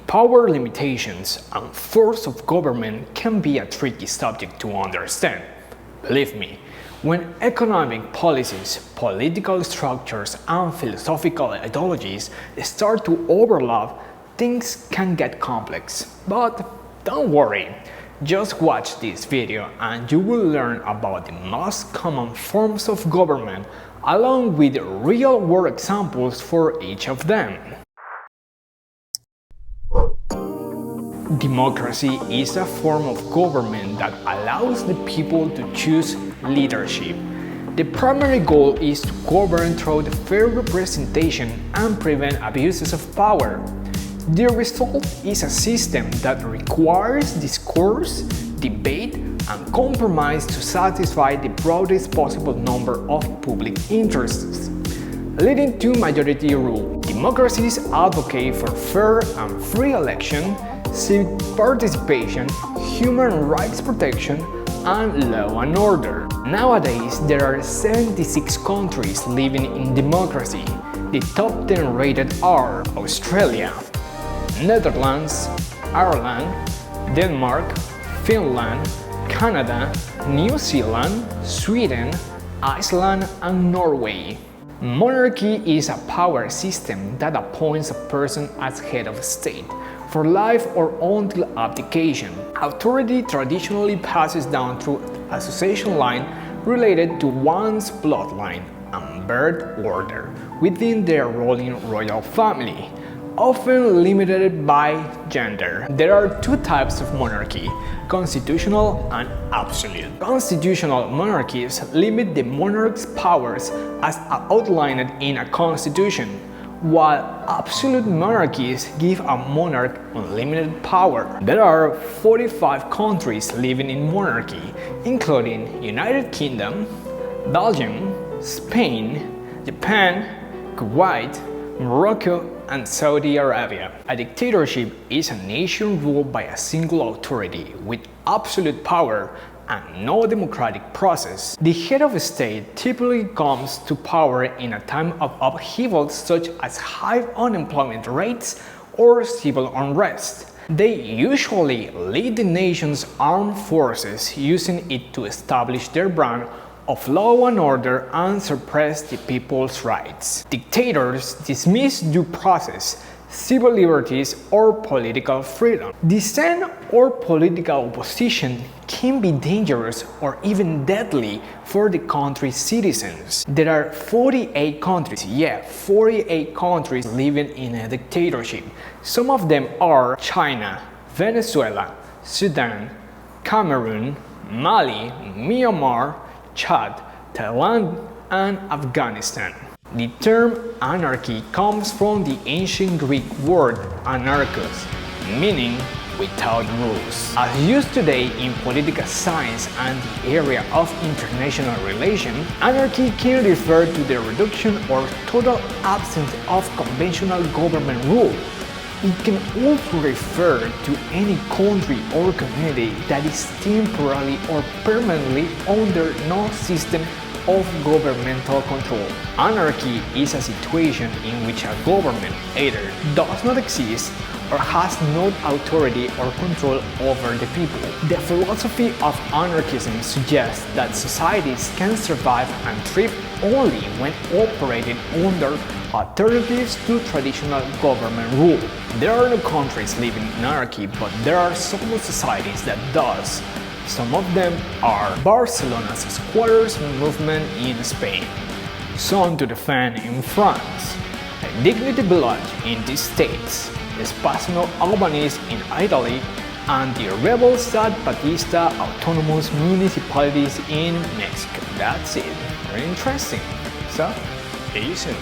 Power limitations and force of government can be a tricky subject to understand. Believe me, when economic policies, political structures, and philosophical ideologies start to overlap, things can get complex. But don't worry, just watch this video and you will learn about the most common forms of government along with real-world examples for each of them. Democracy is a form of government that allows the people to choose leadership. The primary goal is to govern through the fair representation and prevent abuses of power. The result is a system that requires discourse, debate, and compromise to satisfy the broadest possible number of public interests, leading to majority rule. Democracies advocate for fair and free election, civic participation, human rights protection, and law and order. Nowadays, there are 76 countries living in democracy. The top 10 rated are Australia, Netherlands, Ireland, Denmark, Finland, Canada, New Zealand, Sweden, Iceland, and Norway. Monarchy is a power system that appoints a person as head of state for life or until abdication. Authority traditionally passes down through a succession line related to one's bloodline and birth order within their ruling royal family, often limited by gender. There are two types of monarchy: constitutional and absolute. Constitutional monarchies limit the monarch's powers as outlined in a constitution, while absolute monarchies give a monarch unlimited power. There are 45 countries living in monarchy, including United Kingdom, Belgium, Spain, Japan, Kuwait, Morocco, and Saudi Arabia. A dictatorship is a nation ruled by a single authority with absolute power and no democratic process. The head of state typically comes to power in a time of upheaval such as high unemployment rates or civil unrest. They usually lead the nation's armed forces, using it to establish their brand of law and order and suppress the people's rights. Dictators dismiss due process, civil liberties, or political freedom. Dissent or political opposition can be dangerous or even deadly for the country's citizens. There are 48 countries, 48 countries living in a dictatorship. Some of them are China, Venezuela, Sudan, Cameroon, Mali, Myanmar, Chad, Thailand, and Afghanistan. The term anarchy comes from the ancient Greek word anarchos, meaning without rules. As used today in political science and the area of international relations, anarchy can refer to the reduction or total absence of conventional government rule. It can also refer to any country or community that is temporarily or permanently under no system of governmental control. Anarchy is a situation in which a government either does not exist or has no authority or control over the people. The philosophy of anarchism suggests that societies can survive and thrive only when operating under alternatives to traditional government rule. There are no countries living in anarchy, but there are some societies that does. Some of them are Barcelona's squatters movement in Spain, Son to Defend in France, Dignity Village in the States, Spasmo Albanese in Italy, and the Rebel Sad Batista Autonomous Municipalities in Mexico. That's it. Very interesting. So, see you soon.